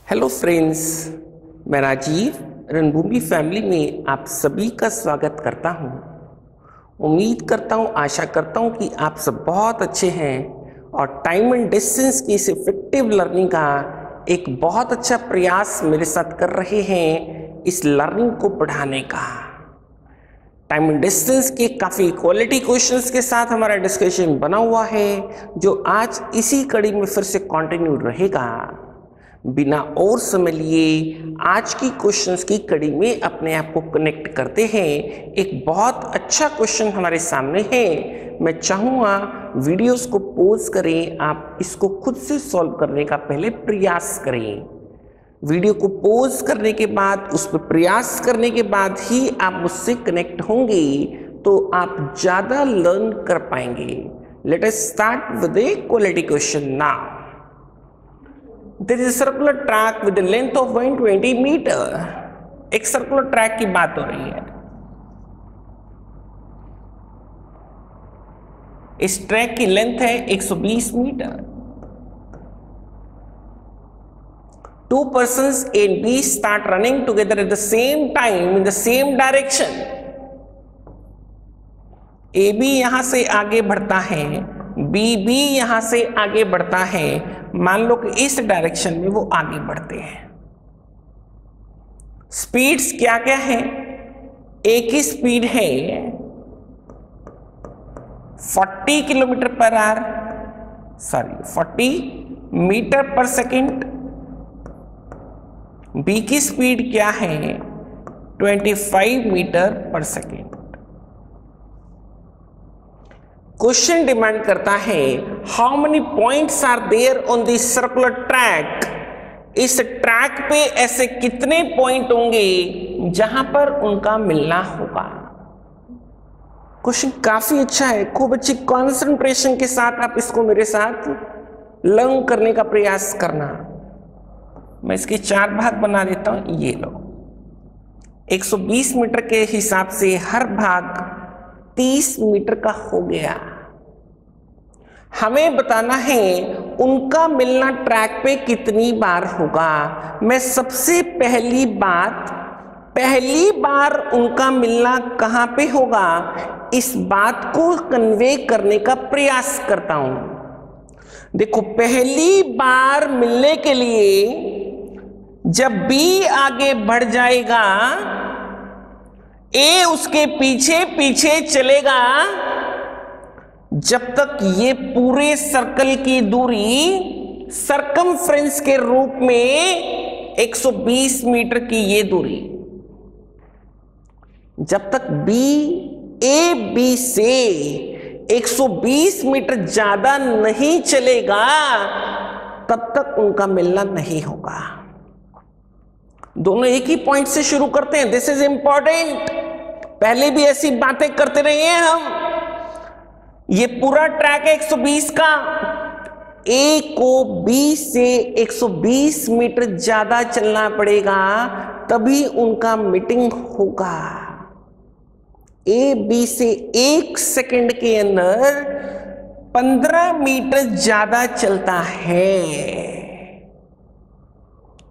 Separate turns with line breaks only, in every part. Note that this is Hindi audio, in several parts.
हेलो फ्रेंड्स, मैं राजीव रणभूमि फैमिली में आप सभी का स्वागत करता हूं। उम्मीद करता हूं, आशा करता हूं कि आप सब बहुत अच्छे हैं और टाइम एंड डिस्टेंस की इस इफेक्टिव लर्निंग का एक बहुत अच्छा प्रयास मेरे साथ कर रहे हैं इस लर्निंग को बढ़ाने का। टाइम एंड डिस्टेंस के काफ़ी क्वालिटी क्वेश्चंस के साथ हमारा डिस्कशन बना हुआ है, जो आज इसी कड़ी में फिर से कंटिन्यू रहेगा। बिना और समय लिए आज की क्वेश्चंस की कड़ी में अपने आप को कनेक्ट करते हैं। एक बहुत अच्छा क्वेश्चन हमारे सामने है। मैं चाहूँगा वीडियोस को पॉज करें, आप इसको खुद से सॉल्व करने का पहले प्रयास करें। वीडियो को पॉज करने के बाद, उस पर प्रयास करने के बाद ही आप मुझसे कनेक्ट होंगे, तो आप ज़्यादा लर्न कर पाएंगे। Let us start with A quality question now. There is a circular track with a length of 120 metre. एक सर्कुलर ट्रैक की बात हो रही है। इस ट्रैक की लेंथ है 120 metre. Two persons A and B start running together at the same time in the same direction। A B यहां से आगे बढ़ता है, बी बी यहां से आगे बढ़ता है। मान लो कि इस डायरेक्शन में वो आगे बढ़ते हैं। स्पीड्स क्या क्या है? एक ही स्पीड है 40 किलोमीटर पर आवर, 40 मीटर पर सेकेंड। बी की स्पीड क्या है? 25 मीटर पर सेकेंड। क्वेश्चन डिमांड करता है how many points are there on this circular track. इस ट्रैक पे ऐसे कितने पॉइंट होंगे जहां पर उनका मिलना होगा। क्वेश्चन काफी अच्छा है, खूब अच्छी कंसंट्रेशन के साथ आप इसको मेरे साथ लर्न करने का प्रयास करना। मैं इसके 4 भाग बना देता हूं। ये लो, 120 मीटर के हिसाब से हर भाग 30 मीटर का हो गया। हमें बताना है उनका मिलना ट्रैक पे कितनी बार होगा। मैं सबसे पहली बार उनका मिलना कहां पे होगा, इस बात को कन्वे करने का प्रयास करता हूं। देखो, पहली बार मिलने के लिए जब बी आगे बढ़ जाएगा, ए उसके पीछे पीछे चलेगा, जब तक ये पूरे सर्कल की दूरी सरकमफ्रेंस के रूप में 120 मीटर की ये दूरी, जब तक बी ए बी से 120 मीटर ज्यादा नहीं चलेगा, तब तक उनका मिलना नहीं होगा। दोनों एक ही पॉइंट से शुरू करते हैं। This is important. पहले भी ऐसी बातें करते रहे हैं हम। ये पूरा ट्रैक है 120 का। ए को बी से 120 मीटर ज्यादा चलना पड़ेगा, तभी उनका मीटिंग होगा। ए बी से 1 सेकंड के अंदर 15 मीटर ज्यादा चलता है।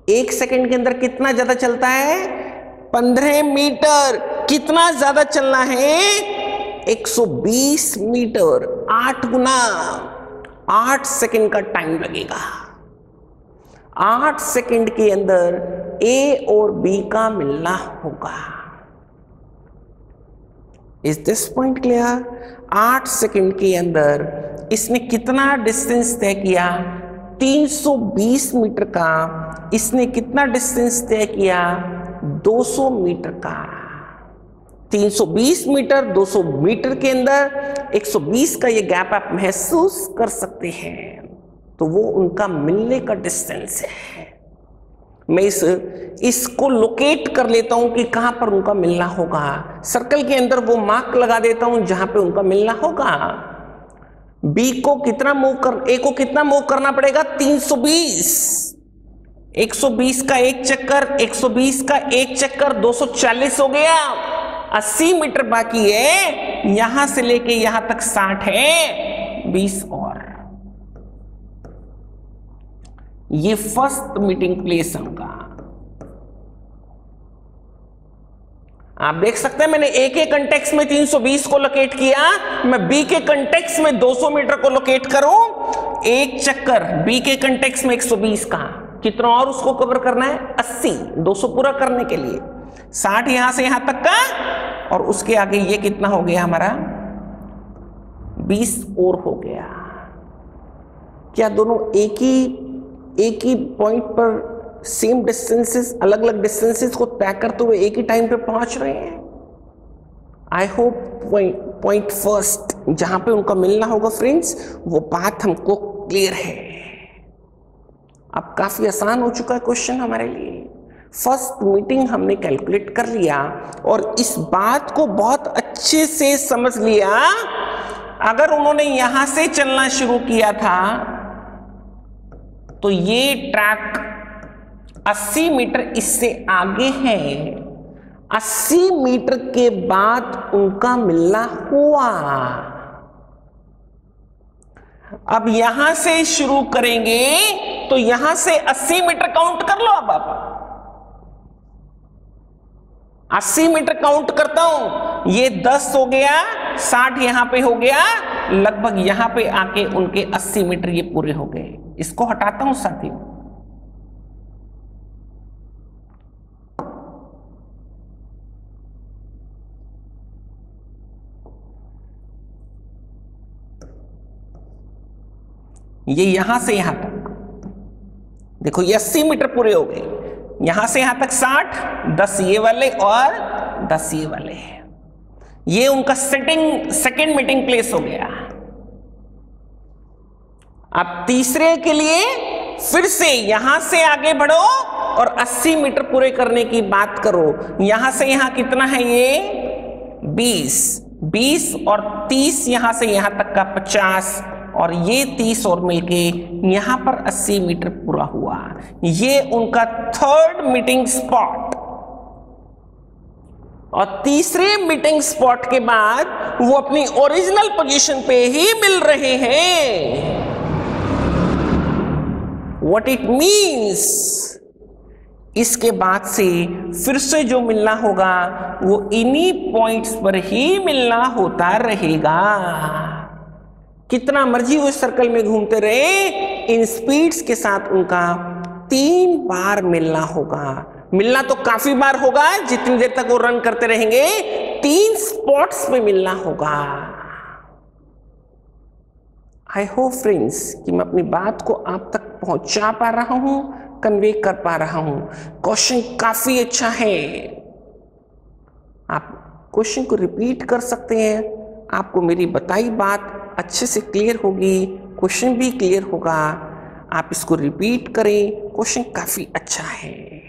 1 सेकंड के अंदर कितना ज्यादा चलता है? 15 मीटर। कितना ज्यादा चलना है? 120 मीटर। 8 गुना 8 सेकंड का टाइम लगेगा। 8 सेकंड के अंदर ए और बी का मिलना होगा। Is this point clear? 8 second के अंदर इसने कितना डिस्टेंस तय किया? 320 मीटर का। इसने कितना डिस्टेंस तय किया? 200 मीटर का। 320 मीटर 200 मीटर के अंदर 120 का ये गैप आप महसूस कर सकते हैं, तो वो उनका मिलने का डिस्टेंस है। मैं इसको लोकेट कर लेता हूं कि कहां पर उनका मिलना होगा। सर्कल के अंदर वो मार्क लगा देता हूं जहां पे उनका मिलना होगा। बी को कितना ए को कितना मूव करना पड़ेगा? 320। 120 का एक चक्कर, 120 का एक चक्कर 240 हो गया। 80 मीटर बाकी है। यहां से लेके यहां तक 60 है, 20 और। ये फर्स्ट मीटिंग प्लेस उनका। आप देख सकते हैं मैंने ए के कंटेक्स में 320 को लोकेट किया, मैं बी के कंटेक्स में 200 मीटर को लोकेट करूं, एक चक्कर बी के कंटेक्स में 120 का, कितना और उसको कवर करना है 80, 200 पूरा करने के लिए 60 यहां से यहां तक का, और उसके आगे ये कितना हो गया हमारा 20 और हो गया। क्या दोनों एक ही पॉइंट पर सेम डिस्टेंसेस, अलग अलग डिस्टेंसेस को तय करते हुए एक ही टाइम पे पहुंच रहे हैं? आई होप पॉइंट फर्स्ट जहां पे उनका मिलना होगा फ्रेंड्स, वो बात हमको क्लियर है। अब काफी आसान हो चुका है क्वेश्चन हमारे लिए। फर्स्ट मीटिंग हमने कैलकुलेट कर लिया और इस बात को बहुत अच्छे से समझ लिया, अगर उन्होंने यहां से चलना शुरू किया था तो ये ट्रैक 80 मीटर इससे आगे है, 80 मीटर के बाद उनका मिलना हुआ। अब यहां से शुरू करेंगे तो यहां से 80 मीटर काउंट कर लो। अब आप 80 मीटर काउंट करता हूं, ये 10 हो गया, 60 यहां पे हो गया, लगभग यहां पे आके उनके 80 मीटर ये पूरे हो गए। इसको हटाता हूं साथियों, ये यहां से यहां तक देखो ये 80 मीटर पूरे हो गए, यहां से यहां तक 60, 10 ये वाले और 10 ये वाले, ये उनका सेकंड मीटिंग प्लेस हो गया। अब तीसरे के लिए फिर से यहां से आगे बढ़ो और 80 मीटर पूरे करने की बात करो। यहां से यहां कितना है ये 20 और 30 यहां से यहां तक का 50 और ये 30 और मिलके यहां पर 80 मीटर पूरा हुआ। ये उनका थर्ड मीटिंग स्पॉट, और तीसरे मीटिंग स्पॉट के बाद वो अपनी ओरिजिनल पोजीशन पे ही मिल रहे हैं। व्हाट इट मीन्स, इसके बाद से फिर से जो मिलना होगा वो इन्हीं पॉइंट्स पर ही मिलना होता रहेगा। कितना मर्जी वो सर्कल में घूमते रहे, इन स्पीड्स के साथ उनका 3 बार मिलना होगा। मिलना तो काफी बार होगा, जितनी देर तक वो रन करते रहेंगे 3 स्पॉट्स पे मिलना होगा। आई होप फ्रेंड्स कि मैं अपनी बात को आप तक पहुंचा पा रहा हूं, कन्वे कर पा रहा हूं। क्वेश्चन काफी अच्छा है, आप क्वेश्चन को रिपीट कर सकते हैं, आपको मेरी बताई बात अच्छे से क्लियर होगी, क्वेश्चन भी क्लियर होगा। आप इसको रिपीट करें, क्वेश्चन काफी अच्छा है।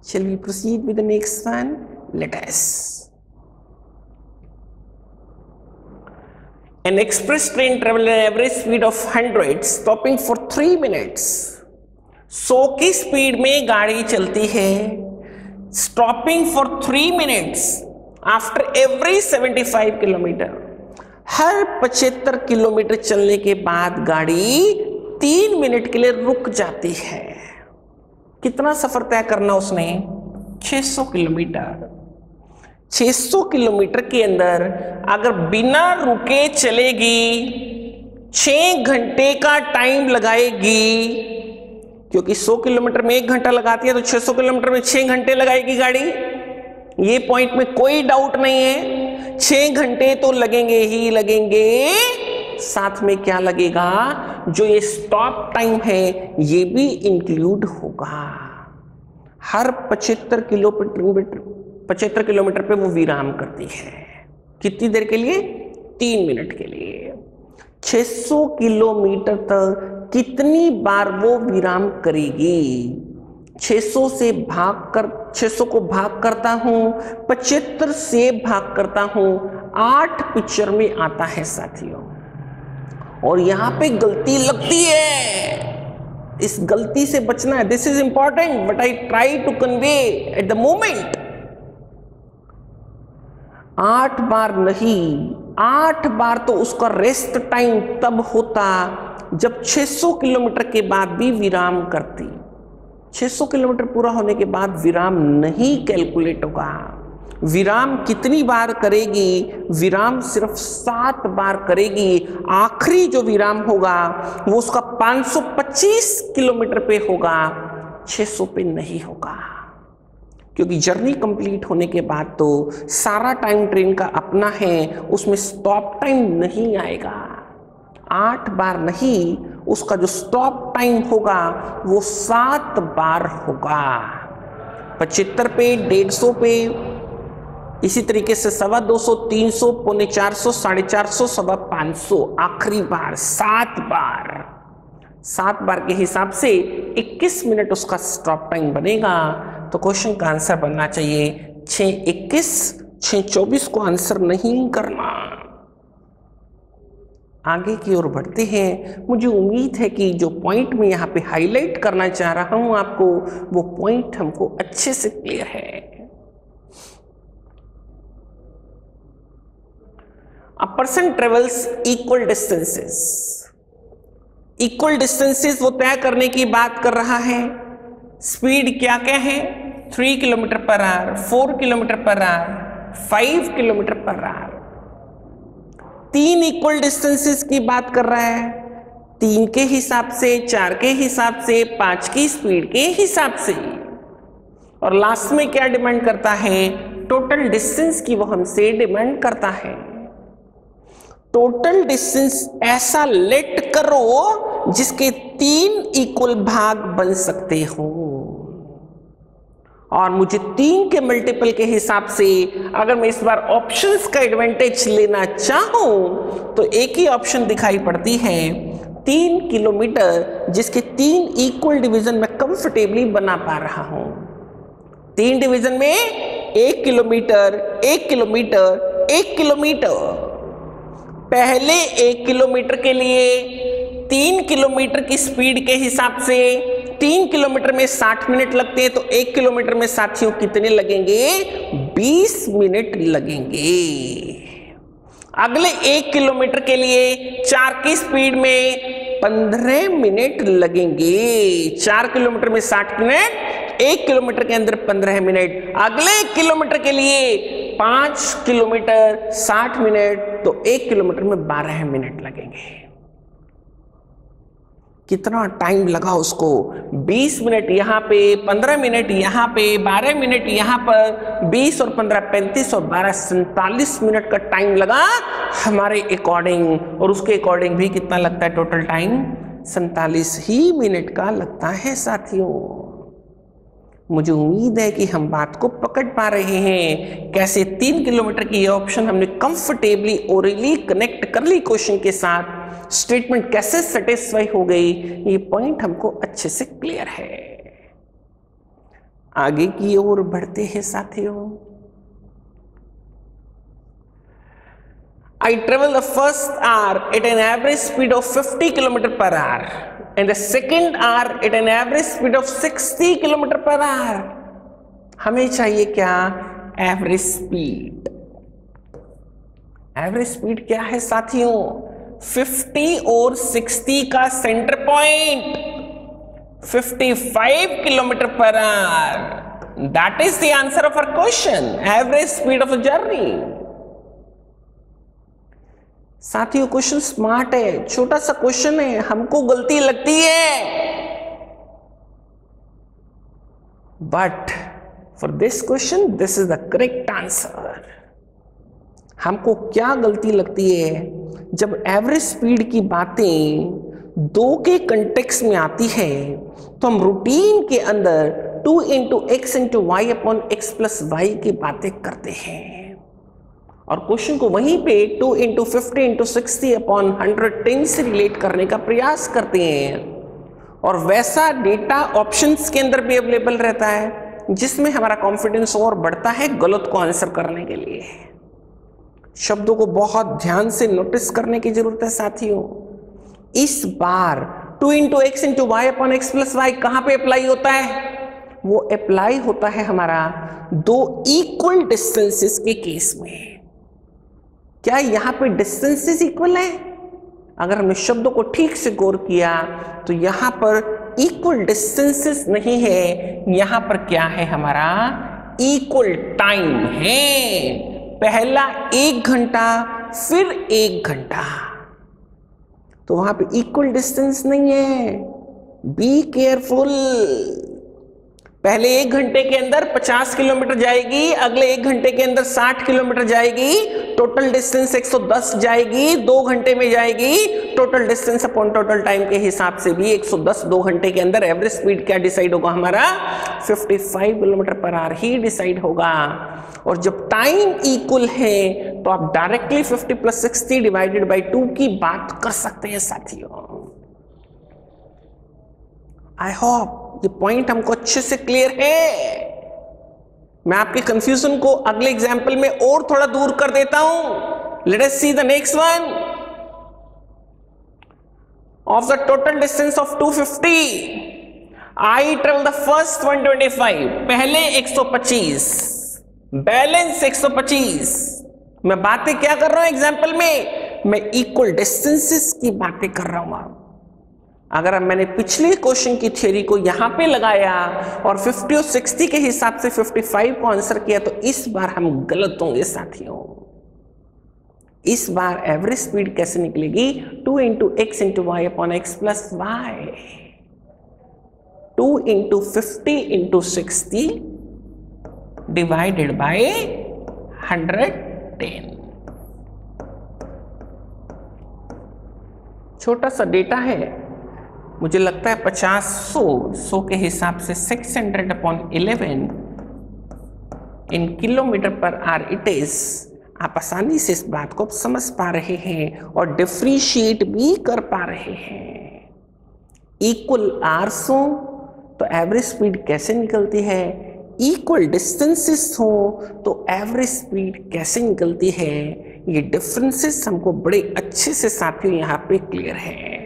Shall we proceed with the next one? Let us. An express train travels at an average speed of 100, stopping for 3 minutes. 100 की स्पीड में गाड़ी चलती है, stopping for 3 minutes after every 75 kilometre. Her 75 kilometre चलने के बाद गाड़ी 3 मिनट के लिए रुक जाती है। कितना सफर तय करना उसने 600 किलोमीटर। 600 किलोमीटर के अंदर अगर बिना रुके चलेगी 6 घंटे का टाइम लगाएगी, क्योंकि 100 किलोमीटर में 1 घंटा लगाती है तो 600 किलोमीटर में 6 घंटे लगाएगी गाड़ी। ये पॉइंट में कोई डाउट नहीं है, 6 घंटे तो लगेंगे ही लगेंगे। साथ में क्या लगेगा, जो ये स्टॉप टाइम है ये भी इंक्लूड होगा। हर 75 किलोमीटर पे वो विराम करती है। कितनी देर के लिए? 3 मिनट के लिए। 600 किलोमीटर तक कितनी बार वो विराम करेगी? 600 को भाग करता हूं, 75 से भाग करता हूं, 8 पिक्चर में आता है साथियों। और यहां पे गलती लगती है, इस गलती से बचना है। This is important but I try to convey at the moment. 8 बार नहीं, 8 बार तो उसका रेस्ट टाइम तब होता जब 600 किलोमीटर के बाद भी विराम करती, 600 किलोमीटर पूरा होने के बाद विराम नहीं कैलकुलेट होगा। विराम कितनी बार करेगी? विराम सिर्फ 7 बार करेगी। आखिरी जो विराम होगा वो उसका 525 किलोमीटर पे होगा, 600 पे नहीं होगा, क्योंकि जर्नी कंप्लीट होने के बाद तो सारा टाइम ट्रेन का अपना है, उसमें स्टॉप टाइम नहीं आएगा। 8 बार नहीं, उसका जो स्टॉप टाइम होगा वो 7 बार होगा। 75 पे, 150 पे, इसी तरीके से 225, 300, 450, 450, 550, आखिरी बार 7 बार। 7 बार के हिसाब से 21 मिनट उसका स्टॉप टाइम बनेगा। तो क्वेश्चन का आंसर बनना चाहिए 6:21, 6:24 को आंसर नहीं करना। आगे की ओर बढ़ते हैं। मुझे उम्मीद है कि जो पॉइंट मैं यहाँ पे हाईलाइट करना चाह रहा हूँ आपको, वो पॉइंट हमको अच्छे से क्लियर है। A person travels equal distances. Equal distances वो तय करने की बात कर रहा है। स्पीड क्या क्या है? 3 kilometre per our, 4 kilometre per our, 5 kilometre per our. 3 equal distances की बात कर रहा है, 3 के हिसाब से, 4 के हिसाब से, 5 की स्पीड के हिसाब से। और लास्ट में क्या डिमांड करता है? टोटल डिस्टेंस की वो हमसे डिमांड करता है। टोटल डिस्टेंस ऐसा लेट करो जिसके 3 इक्वल भाग बन सकते हो। और मुझे 3 के मल्टीपल के हिसाब से अगर मैं इस बार ऑप्शंस का एडवांटेज लेना चाहूं तो एक ही ऑप्शन दिखाई पड़ती है, 3 किलोमीटर, जिसके 3 इक्वल डिवीजन में कंफर्टेबली बना पा रहा हूं। 3 डिवीजन में 1 किलोमीटर, 1 किलोमीटर, 1 किलोमीटर। पहले 1 किलोमीटर के लिए 3 किलोमीटर की स्पीड के हिसाब से 3 किलोमीटर में 60 मिनट लगते हैं, तो 1 किलोमीटर में साथियों कितने लगेंगे? 20 मिनट लगेंगे। अगले 1 किलोमीटर के लिए 4 की स्पीड में 15 मिनट लगेंगे। 4 किलोमीटर में 60 मिनट, 1 किलोमीटर के अंदर 15 मिनट। अगले 1 किलोमीटर के लिए 5 किलोमीटर 60 मिनट, तो 1 किलोमीटर में 12 मिनट लगेंगे। कितना टाइम लगा उसको? 20 मिनट यहाँ पे, 15 मिनट यहाँ पे, 12 मिनट यहाँ पर, 20 और 15 35 और 12 47 मिनट का टाइम लगा हमारे अकॉर्डिंग। और उसके अकॉर्डिंग भी कितना लगता है टोटल टाइम? 47 ही मिनट का लगता है साथियों। मुझे उम्मीद है कि हम बात को पकड़ पा रहे हैं। कैसे 3 किलोमीटर की ये ऑप्शन हमने कंफर्टेबली ओरली कनेक्ट कर ली क्वेश्चन के साथ, स्टेटमेंट कैसे सेटिस्फाई हो गई, ये पॉइंट हमको अच्छे से क्लियर है। आगे की ओर बढ़ते हैं साथियों। I travel the first hour at an average speed of 50 km per hour and the second hour at an average speed of 60 km per hour. हमें चाहिए क्या? Average speed. एवरेज स्पीड क्या है साथियों? 50 और 60 का centre point 55 kilometre per hour. That is the answer of our question, average speed of journey. साथियों क्वेश्चन स्मार्ट है, छोटा सा क्वेश्चन है, हमको गलती लगती है, but for this question this is the correct answer. हमको क्या गलती लगती है? जब एवरेज स्पीड की बातें 2 के कंटेक्स्ट में आती है तो हम रूटीन के अंदर 2 × x × y upon x + y की बातें करते हैं, और क्वेश्चन को वहीं पे 2 × 50 × 60 अपॉन 110 से रिलेट करने का प्रयास करते हैं। और वैसा डेटा ऑप्शंस के अंदर भी अवेलेबल रहता है जिसमें हमारा कॉन्फिडेंस और बढ़ता है गलत को आंसर करने के लिए। शब्दों को बहुत ध्यान से नोटिस करने की जरूरत है साथियों। इस बार 2 × x × y upon x + y कहां पे अप्लाई होता है? वो अप्लाई होता है हमारा 2 इक्वल डिस्टेंसेस के केस में। क्या यहाँ पे डिस्टेंसेस इक्वल है? अगर हमने शब्दों को ठीक से गौर किया तो यहां पर इक्वल डिस्टेंसेस नहीं है, यहां पर क्या है हमारा इक्वल टाइम है। पहला 1 घंटा फिर 1 घंटा, तो वहां पे इक्वल डिस्टेंस नहीं है। Be careful. पहले 1 घंटे के अंदर 50 किलोमीटर जाएगी, अगले 1 घंटे के अंदर 60 किलोमीटर जाएगी, टोटल डिस्टेंस 110 जाएगी। 2 घंटे में जाएगी, total distance upon total time के हिसाब से भी 110। 2 घंटे के अंदर एवरेज स्पीड क्या डिसाइड होगा हमारा 55 kilometre per our he decide होगा। और जब टाइम इक्वल है तो आप डायरेक्टली 50 + 60 डिवाइडेड बाई 2 की बात कर सकते हैं साथियों। आई होप ये पॉइंट हमको अच्छे से क्लियर है। मैं आपके कंफ्यूजन को अगले एग्जाम्पल में और थोड़ा दूर कर देता हूं। Let us see the next one. Of the total distance of 250 I travel the first 125। पहले 125, बैलेंस 125। मैं बातें क्या कर रहा हूं एग्जाम्पल में, मैं इक्वल डिस्टेंसेस की बातें कर रहा हूं। अगर मैंने पिछले क्वेश्चन की थ्योरी को यहां पे लगाया और 50 और 60 के हिसाब से 55 को आंसर किया तो इस बार हम गलत होंगे साथियों। इस बार एवरेज स्पीड कैसे निकलेगी 2 × x × y upon x + y। 2 × 50 × 60 divided by 110। छोटा सा डेटा है, मुझे लगता है 50 100 के हिसाब से 600/11 इन kilometre per hour it is. आप आसानी से इस बात को समझ पा रहे हैं और डिफ्रेंशिएट भी कर पा रहे हैं। इक्वल आवर्स हो तो एवरेज स्पीड कैसे निकलती है, इक्वल डिस्टेंसेस हो तो एवरेज स्पीड कैसे निकलती है, ये डिफरेंसेस हमको बड़े अच्छे से साथियों यहाँ पे क्लियर है।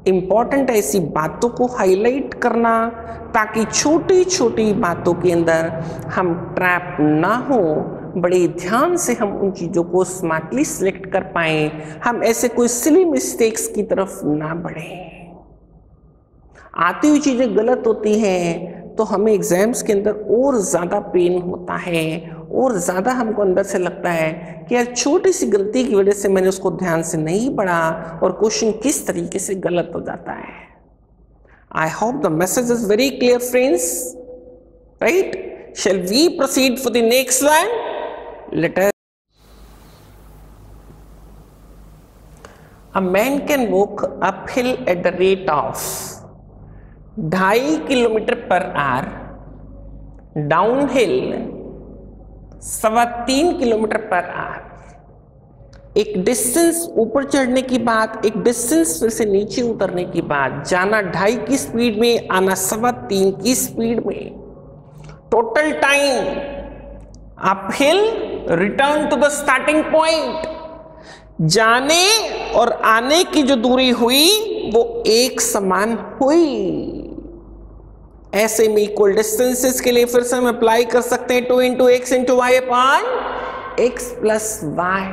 इम्पॉर्टेंट है ऐसी बातों को हाईलाइट करना ताकि छोटी छोटी बातों के अंदर हम ट्रैप ना हो। बड़े ध्यान से हम उन चीज़ों को स्मार्टली सिलेक्ट कर पाएं, हम ऐसे कोई सिली मिस्टेक्स की तरफ ना बढ़ें। आती हुई चीज़ें गलत होती हैं तो हमें एग्जाम्स के अंदर और ज़्यादा पेन होता है और ज़्यादा हमको अंदर से लगता है कि यार छोटी सी गलती की वजह से मैंने उसको ध्यान से नहीं पढ़ा और क्वेश्चन किस तरीके से गलत हो जाता है। I hope the message is very clear friends, right? Shall we proceed for the next one? Let us. A man can walk uphill at the rate of 2.5 kilometre per hour, downhill 3.25 kilometre per hour. एक डिस्टेंस ऊपर चढ़ने की बात, एक डिस्टेंस फिर से नीचे उतरने की बात, जाना 2.5 की स्पीड में, आना 3.25 की स्पीड में। Total time uphill, return to the starting point, जाने और आने की जो दूरी हुई वो एक समान हुई। ऐसे में इक्वल डिस्टेंसेस के लिए फिर से हम अप्लाई कर सकते हैं 2 × x × y upon x + y।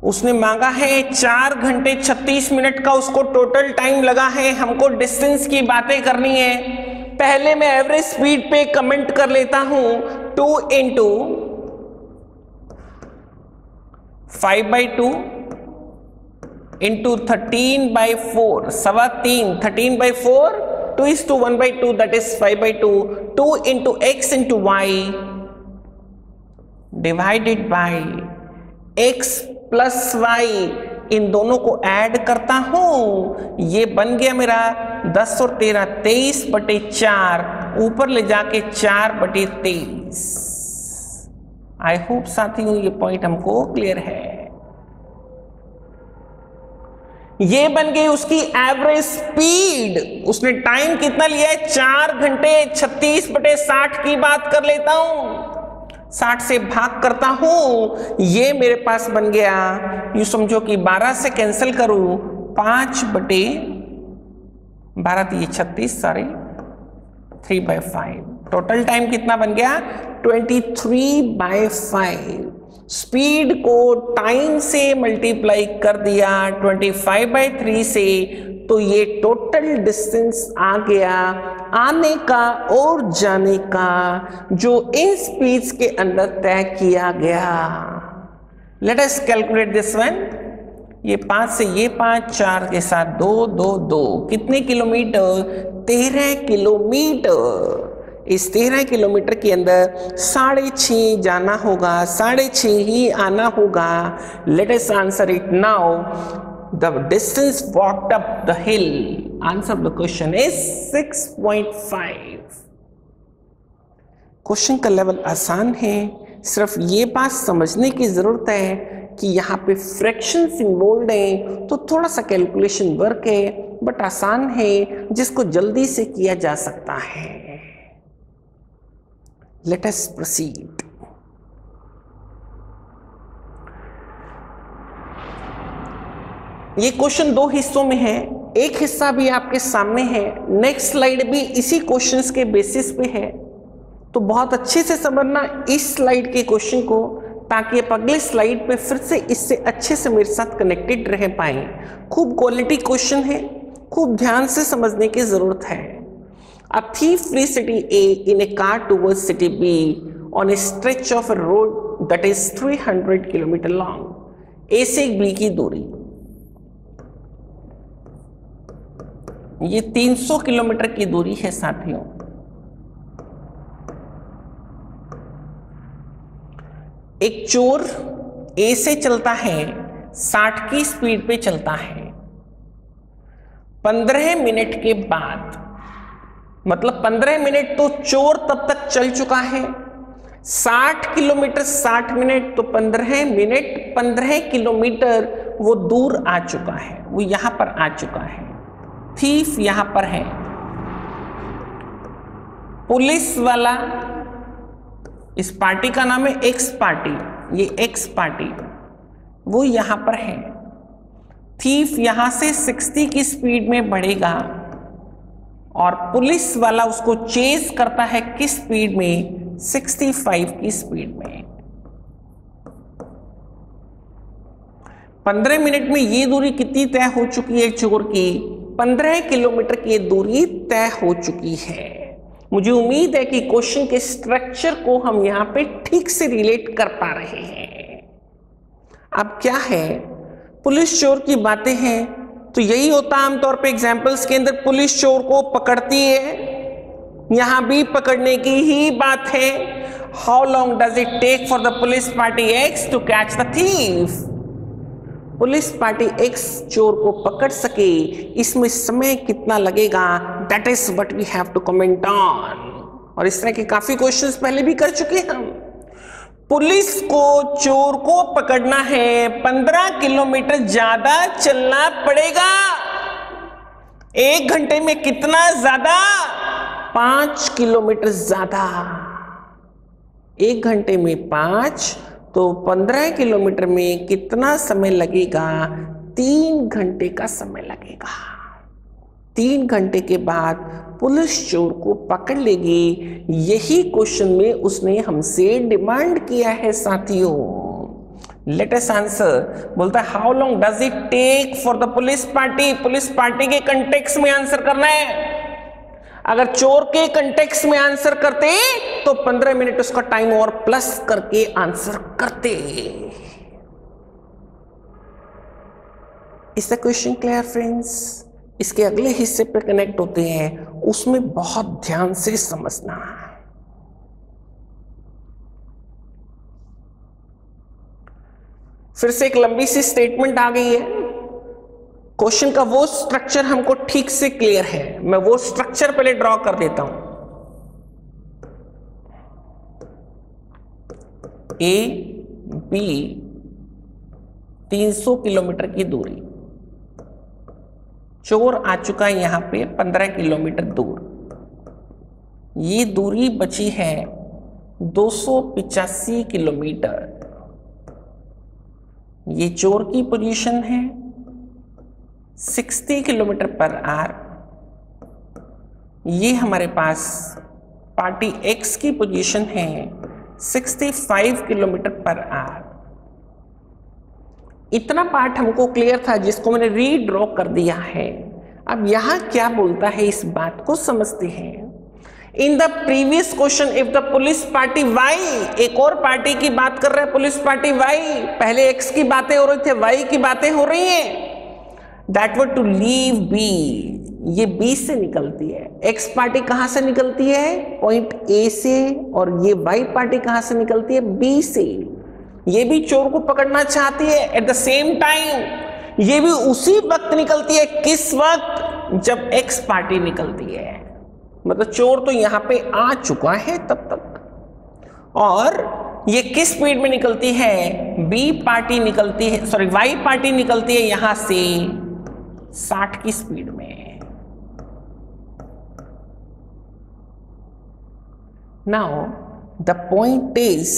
उसने मांगा है 4 घंटे 36 मिनट का, उसको टोटल टाइम लगा है, हमको डिस्टेंस की बातें करनी है। पहले मैं एवरेज स्पीड पे कमेंट कर लेता हूं 2 × 5/2 × 13/4, 3.25, 13/4, 2:1/2, that is 5/2, 2 × x × y divided by x + y। इन दोनों को ऐड करता हूं, ये बन गया मेरा 10 और 13 23/4, ऊपर ले जाके 4/23। आई होप साथियों ये पॉइंट हमको क्लियर है। ये बन गई उसकी एवरेज स्पीड। उसने टाइम कितना लिया है 4 घंटे 36/60 की बात कर लेता हूं, 60 से भाग करता हूं, ये मेरे पास बन गया, यूं समझो कि 12 से कैंसिल करूं 5/12 36, सॉरी 3/5। टोटल टाइम कितना बन गया 23/5। स्पीड को टाइम से मल्टीप्लाई कर दिया 25/3 से, तो ये टोटल डिस्टेंस आ गया आने का और जाने का जो इन स्पीड्स के अंदर तय किया गया। Let us calculate this one. ये 5 से ये 5, 4 के साथ 2, 2, 2, कितने किलोमीटर? 13 किलोमीटर। इस 13 किलोमीटर के अंदर 6.5 जाना होगा, 6.5 ही आना होगा। Late us answer it now. The distance walked up the hill, answer of the question is 6.5। Question का लेवल आसान है, सिर्फ ये बात समझने की जरूरत है कि यहाँ पे फ्रैक्शंस इन्वॉल्व हैं, तो थोड़ा सा कैलकुलेशन वर्क है, बट आसान है, जिसको जल्दी से किया जा सकता है। Let us proceed. ये क्वेश्चन 2 हिस्सों में है, एक हिस्सा भी आपके सामने है, नेक्स्ट स्लाइड भी इसी क्वेश्चंस के बेसिस पे है। तो बहुत अच्छे से समझना इस स्लाइड के क्वेश्चन को, ताकि आप अगले स्लाइड पे फिर से इससे अच्छे से मेरे साथ कनेक्टेड रह पाए। खूब क्वालिटी क्वेश्चन है, खूब ध्यान से समझने की जरूरत है। A thief flees city A in a car towards city B on a stretch of a road that is 300 km long. A से B की दूरी, ये 300 किलोमीटर की दूरी है साथियों। एक चोर A से चलता है, 60 की स्पीड पे चलता है। 15 मिनट के बाद, मतलब 15 मिनट तो चोर तब तक चल चुका है, 60 किलोमीटर 60 मिनट, तो 15 मिनट 15 किलोमीटर वो दूर आ चुका है, वो यहां पर आ चुका है। थीफ यहां पर है, पुलिस वाला, इस पार्टी का नाम है एक्स पार्टी, ये एक्स पार्टी, वो यहां पर है। थीफ यहां से 60 की स्पीड में बढ़ेगा और पुलिस वाला उसको चेज करता है किस स्पीड में? 65 की स्पीड में। 15 मिनट में ये दूरी कितनी तय हो चुकी है चोर की? 15 किलोमीटर की दूरी तय हो चुकी है। मुझे उम्मीद है कि क्वेश्चन के स्ट्रक्चर को हम यहां पे ठीक से रिलेट कर पा रहे हैं। अब क्या है, पुलिस चोर की बातें हैं, तो यही होता है आमतौर पे एग्जाम्पल्स के अंदर, पुलिस चोर को पकड़ती है, यहां भी पकड़ने की ही बात है। How long does it take for the police party X to catch the thief? Police party X चोर को पकड़ सके, इसमें समय कितना लगेगा? That is what we have to comment on. और इस तरह के काफी क्वेश्चंस पहले भी कर चुके हैं हम। पुलिस को चोर को पकड़ना है, 15 किलोमीटर ज्यादा चलना पड़ेगा। 1 घंटे में कितना ज्यादा? 5 किलोमीटर ज्यादा। 1 घंटे में 5, तो 15 किलोमीटर में कितना समय लगेगा? 3 घंटे का समय लगेगा। 3 घंटे के बाद पुलिस चोर को पकड़ लेगी। यही क्वेश्चन में उसने हमसे डिमांड किया है साथियों। Let us answer. बोलता है how long does it take for the police party? Police party के कंटेक्स्ट में आंसर करना है। अगर चोर के कंटेक्स्ट में आंसर करते तो 15 मिनट उसका टाइम और प्लस करके आंसर करते। Is the question clear friends? इसके अगले हिस्से पे कनेक्ट होते हैं, उसमें बहुत ध्यान से समझना। फिर से एक लंबी सी स्टेटमेंट आ गई है। क्वेश्चन का वो स्ट्रक्चर हमको ठीक से क्लियर है, मैं वो स्ट्रक्चर पहले ड्रॉ कर देता हूं। ए बी 300 किलोमीटर की दूरी, चोर आ चुका है यहां पे 15 किलोमीटर दूर। ये दूरी बची है 285 किलोमीटर। ये चोर की पोजीशन है 60 किलोमीटर पर आवर। ये हमारे पास पार्टी एक्स की पोजीशन है 65 किलोमीटर पर आवर। इतना पार्ट हमको क्लियर था जिसको मैंने रीड्रॉ कर दिया है। अब यहां क्या बोलता है इस बात को समझते हैं। In the previous question if the police party Y, एक और पार्टी की बात कर रहा है पुलिस पार्टी वाई, पहले एक्स की बातें हो रही थी, वाई की बातें हो रही हैं, that were to leave B, ये बी से निकलती है। एक्स पार्टी कहां से निकलती है, पॉइंट ए से, और ये वाई पार्टी कहां से निकलती है, बी से। ये भी चोर को पकड़ना चाहती है, एट द सेम टाइम ये भी उसी वक्त निकलती है। किस वक्त, जब एक्स पार्टी निकलती है, मतलब चोर तो यहां पे आ चुका है तब तक। और ये किस स्पीड में निकलती है, बी पार्टी निकलती है, सॉरी वाई पार्टी निकलती है यहां से 60 की स्पीड में। नाउ द पॉइंट इज,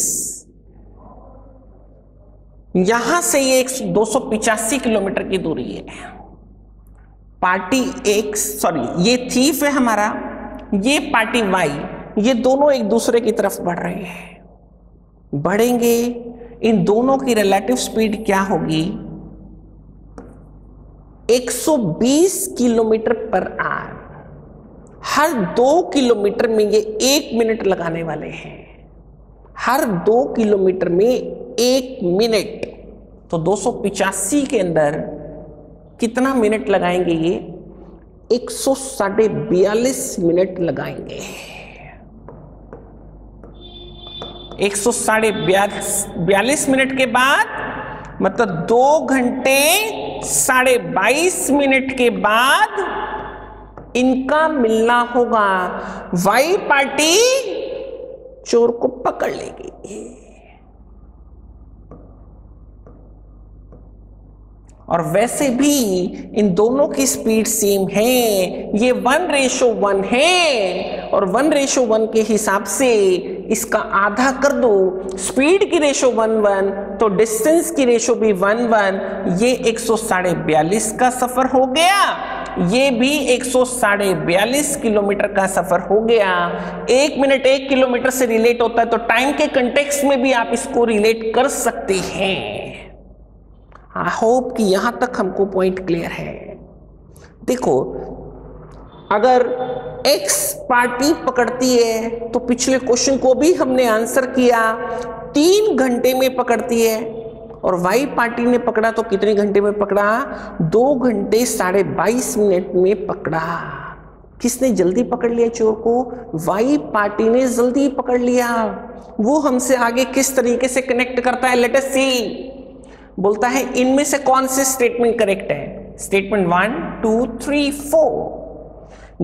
यहां से ये 285 किलोमीटर की दूरी है। पार्टी एक्स, सॉरी ये थीफ है हमारा, ये पार्टी वाई, ये दोनों एक दूसरे की तरफ बढ़ रहे हैं। बढ़ेंगे, इन दोनों की रिलेटिव स्पीड क्या होगी, 120 kilometre per our. Her 2 kilometre में ये 1 मिनट लगाने वाले हैं, हर 2 किलोमीटर में 1 मिनट। तो 285 के अंदर कितना मिनट लगाएंगे, ये 142 मिनट लगाएंगे। 142 मिनट के बाद, मतलब 2 घंटे 22.5 मिनट के बाद इनका मिलना होगा। वाई पार्टी चोर को पकड़ लेगी, और वैसे भी इन दोनों की स्पीड सेम है, ये 1:1 है, और 1:1 के हिसाब से इसका आधा कर दो, स्पीड की रेशो 1:1 तो डिस्टेंस की रेशो भी 1:1। ये 142 का सफर हो गया, ये भी 142 किलोमीटर का सफर हो गया। 1 मिनट 1 किलोमीटर से रिलेट होता है, तो टाइम के कंटेक्स्ट में भी आप इसको रिलेट कर सकते हैं। आई होप कि यहां तक हमको पॉइंट क्लियर है। देखो, अगर एक्स पार्टी पकड़ती है तो पिछले क्वेश्चन को भी हमने आंसर किया, 3 घंटे में पकड़ती है, और वाई पार्टी ने पकड़ा तो कितने घंटे में पकड़ा, 2 घंटे 22.5 मिनट में पकड़ा। किसने जल्दी पकड़ लिया चोर को, वाई पार्टी ने जल्दी पकड़ लिया। वो हमसे आगे किस तरीके से कनेक्ट करता है, लेट अस सी। बोलता है इनमें से कौन से स्टेटमेंट करेक्ट है, statement 1 2 3 4।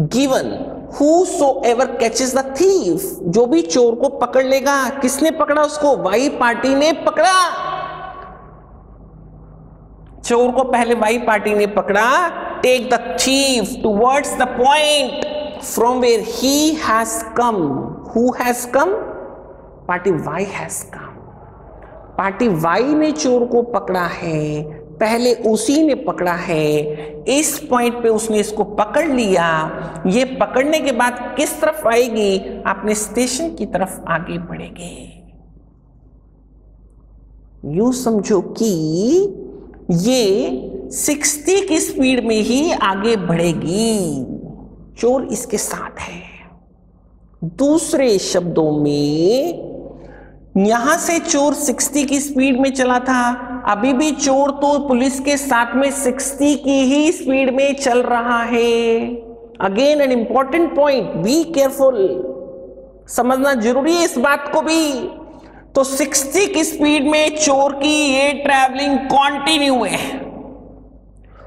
Given whosoever catches the thief, जो भी चोर को पकड़ लेगा, किसने पकड़ा उसको, वाई पार्टी ने पकड़ा। चोर को पहले वाई पार्टी ने पकड़ा। Take the thief towards the point from where he has come. Who has come? Party Y has come. Party Y ने चोर को पकड़ा है, पहले उसी ने पकड़ा है, इस पॉइंट पे उसने इसको पकड़ लिया। ये पकड़ने के बाद किस तरफ आएगी, अपने स्टेशन की तरफ आगे बढ़ेगी। यूं समझो कि ये 60 की स्पीड में ही आगे बढ़ेगी, चोर इसके साथ है। दूसरे शब्दों में, यहां से चोर 60 की स्पीड में चला था, अभी भी चोर तो पुलिस के साथ में 60 की ही स्पीड में चल रहा है। Again an important point, be careful, समझना जरूरी है इस बात को भी। तो 60 की स्पीड में चोर की ये ट्रैवलिंग कंटिन्यू है,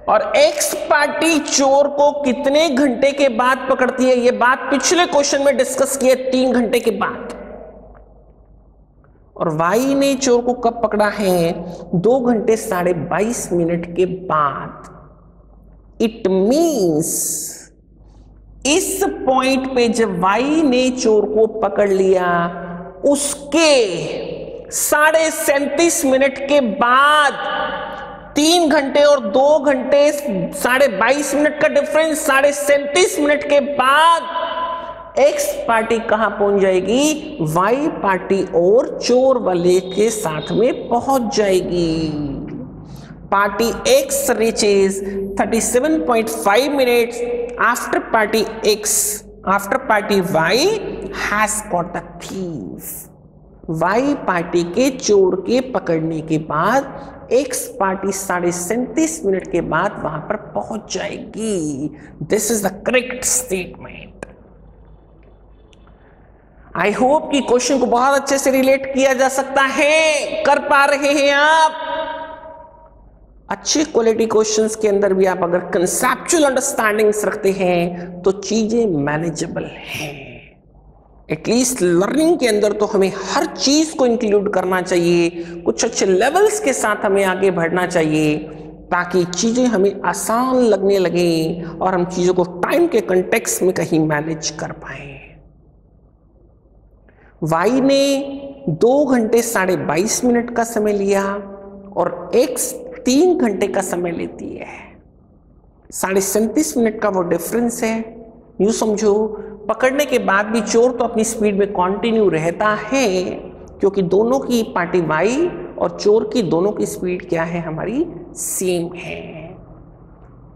और एक्स पार्टी चोर को कितने घंटे के बाद पकड़ती है, ये बात पिछले क्वेश्चन में डिस्कस की है, 3 घंटे के बाद। और वाई ने चोर को कब पकड़ा है, 2 घंटे 22.5 मिनट के बाद। इट मींस इस पॉइंट पे जब वाई ने चोर को पकड़ लिया, उसके 37.5 मिनट के बाद, 3 घंटे और 2 घंटे 22.5 मिनट का डिफरेंस, 37.5 मिनट के बाद एक्स पार्टी कहां पहुंच जाएगी, वाई पार्टी और चोर वाले के साथ में पहुंच जाएगी। Party X reaches 37.5 minutes after Party X. After Party Y has got the thief. Y party के चोर के पकड़ने के बाद X पार्टी 37.5 मिनट के बाद वहां पर पहुंच जाएगी. This is the correct statement. I hope कि क्वेश्चन को बहुत अच्छे से रिलेट किया जा सकता है. कर पा रहे हैं आप. अच्छे क्वालिटी क्वेश्चंस के अंदर भी आप अगर कंसेप्चुअल अंडरस्टैंडिंग्स रखते हैं तो चीजें मैनेजेबल हैं. एटलीस्ट लर्निंग के अंदर तो हमें हर चीज को इंक्लूड करना चाहिए. कुछ अच्छे लेवल्स के साथ हमें आगे बढ़ना चाहिए ताकि चीजें हमें आसान लगने लगे और हम चीजों को टाइम के कंटेक्स्ट में कहीं मैनेज कर पाए. वाई ने 2 घंटे 22.5 मिनट का समय लिया और एक्स 3 घंटे का समय लेती है. 37.5 मिनट का वो डिफरेंस है. यूं समझो पकड़ने के बाद भी चोर तो अपनी स्पीड में कंटिन्यू रहता है क्योंकि दोनों की पार्टी वाई और चोर की दोनों की स्पीड क्या है हमारी सेम है.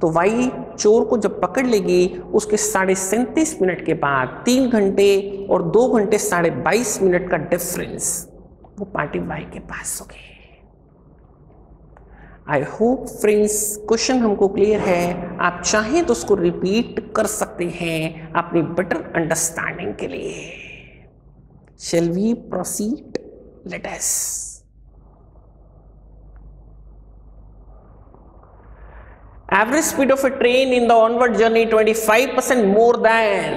तो वाई चोर को जब पकड़ लेगी उसके 37.5 मिनट के बाद 3 घंटे और 2 घंटे 22.5 मिनट का डिफरेंस वो पार्टी वाई के पास हो गई. आई होप फ्रेंड्स क्वेश्चन हमको क्लियर है. आप चाहें तो उसको रिपीट कर सकते हैं अपनी बेटर अंडरस्टैंडिंग के लिए. Shall we proceed? Let us. Average speed of a train in the onward journey 25% more than.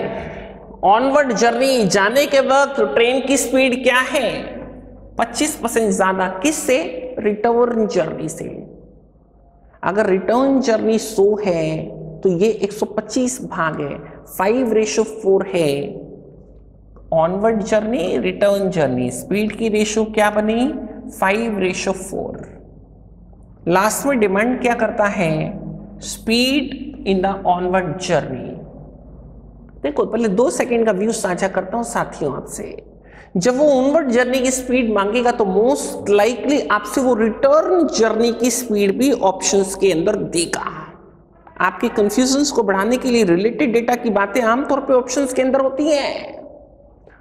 Onward journey जाने के वक्त ट्रेन की स्पीड क्या है? 25% ज्यादा. किससे? रिटर्न जर्नी से. अगर रिटर्न जर्नी 100 है तो ये 125 भाग है. 5:4 है. Onward journey return journey speed की रेशो क्या बनी? 5:4. लास्ट में डिमांड क्या करता है? Speed in the onward journey. देखो पहले 2 सेकेंड का व्यू साझा करता हूं साथियों आपसे. जब वो ऑनवर्ड जर्नी की स्पीड मांगेगा तो मोस्ट लाइकली आपसे वो रिटर्न जर्नी की स्पीड भी ऑप्शंस के अंदर देगा. आपके कंफ्यूजन्स को बढ़ाने के लिए रिलेटेड डेटा की बातें आमतौर पे ऑप्शंस के अंदर होती हैं.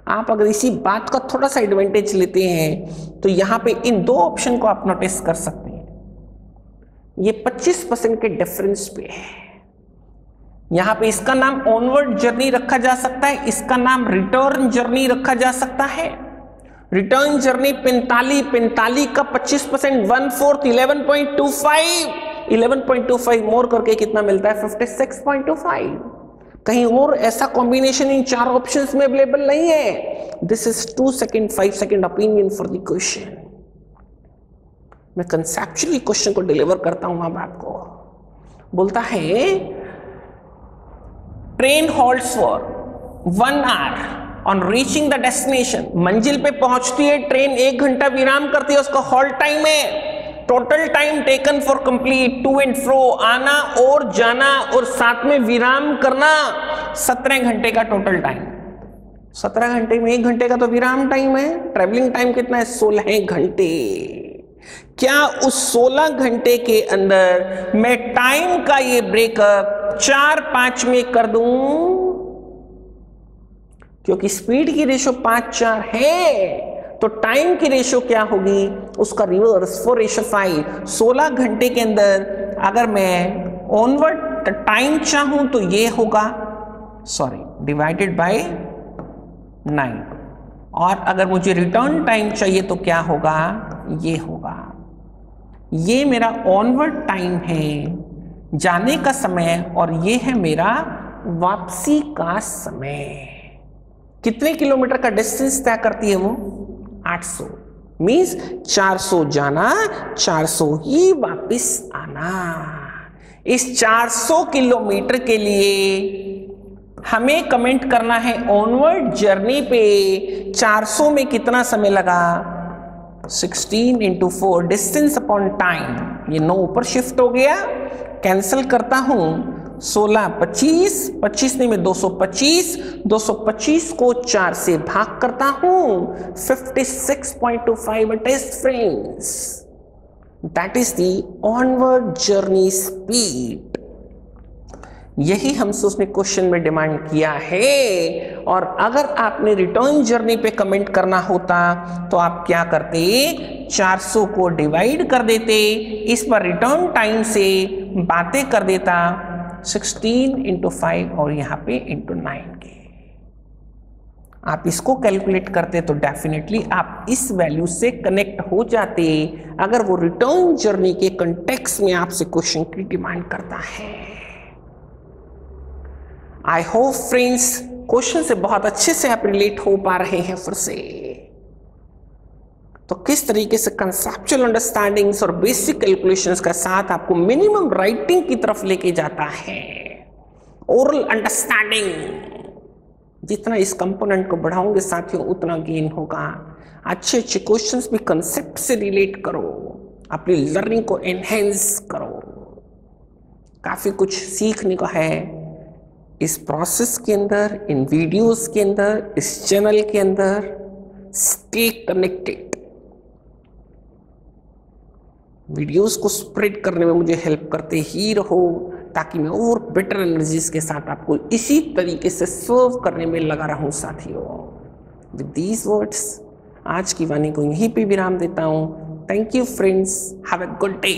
आप अगर इसी बात का थोड़ा सा एडवांटेज लेते हैं तो यहां पे इन 2 ऑप्शन को आप नोटिस कर सकते हैं. ये 25% के डिफरेंस पे है. यहां पे इसका नाम ऑनवर्ड जर्नी रखा जा सकता है, इसका नाम रिटर्न जर्नी रखा जा सकता है. रिटर्न जर्नी 45 का 25% 1/4 11.25. 11.25 मोर करके कितना मिलता है? 56.25. कहीं और ऐसा कॉम्बिनेशन इन 4 ऑप्शंस में अवेलेबल नहीं है. This is 2 second 5 second opinion for the question. मैं कंसेप्चुअली क्वेश्चन को डिलीवर करता हूं. अब आपको बोलता है train halts for 1 hour on reaching the destination. मंजिल पे पहुंचती है ट्रेन, 1 घंटा विराम करती है. उसका हॉल्ट टाइम है. Total time taken for complete to and fro, आना और जाना और साथ में विराम करना, 17 घंटे का टोटल टाइम. 17 घंटे में 1 घंटे का तो विराम टाइम है. ट्रेवलिंग टाइम कितना है? 16 घंटे. क्या उस 16 घंटे के अंदर मैं टाइम का ये ब्रेकअप 4-5 में कर दूं? क्योंकि स्पीड की रेशो 5-4 है तो टाइम की रेशो क्या होगी? उसका रिवर्स 4:5. 16 घंटे के अंदर अगर मैं ऑनवर्ड टाइम चाहूं तो ये होगा डिवाइडेड बाय 9. और अगर मुझे रिटर्न टाइम चाहिए तो क्या होगा? ये होगा. ये मेरा ऑनवर्ड टाइम है, जाने का समय, और ये है मेरा वापसी का समय. कितने किलोमीटर का डिस्टेंस तय करती है वो? 800. मीन्स 400 जाना, 400 ही वापस आना. इस 400 किलोमीटर के लिए हमें कमेंट करना है ऑनवर्ड जर्नी पे 400 में कितना समय लगा? 16 × 4 डिस्टेंस अपॉन टाइम. ये 9 ऊपर शिफ्ट हो गया. कैंसिल करता हूं. 16 25, 25 नहीं में 225. 225 को 4 से भाग करता हूं. 56.25 test friends. That is the onward journey speed. यही हमसे उसने क्वेश्चन में डिमांड किया है। और अगर आपने रिटर्न जर्नी पे कमेंट करना होता तो आप क्या करते, 400 को डिवाइड कर देते, इस पर रिटर्न टाइम से बातें कर देता, 16 × 5 और यहाँ पे × 9 के। आप इसको कैलकुलेट करते तो डेफिनेटली आप इस वैल्यू से कनेक्ट हो जाते, अगर वो रिटर्न जर्नी के कंटेक्स्ट में आपसे क्वेश्चन की डिमांड करता है। आई होप फ्रेंड्स क्वेश्चन से बहुत अच्छे से आप रिलेट हो पा रहे हैं फिर से। तो किस तरीके से कंसेप्चुअल अंडरस्टैंडिंग्स और बेसिक कैलकुलेशंस का साथ आपको मिनिमम राइटिंग की तरफ लेके जाता है। ओरल अंडरस्टैंडिंग, जितना इस कंपोनेंट को बढ़ाओगे साथियों उतना गेन होगा। अच्छे अच्छे क्वेश्चंस भी कंसेप्ट से रिलेट करो, अपनी लर्निंग को एनहेंस करो। काफी कुछ सीखने को है इस प्रोसेस के अंदर, इन वीडियोस के अंदर, इस चैनल के अंदर। Stay connected. वीडियोस को स्प्रेड करने में मुझे हेल्प करते ही रहो, ताकि मैं और बेटर एनर्जीज के साथ आपको इसी तरीके से सर्व करने में लगा रहूं साथियों। विद दीज वर्ड्स आज की वाणी को यहीं पे विराम देता हूं। Thank you friends, have a good day.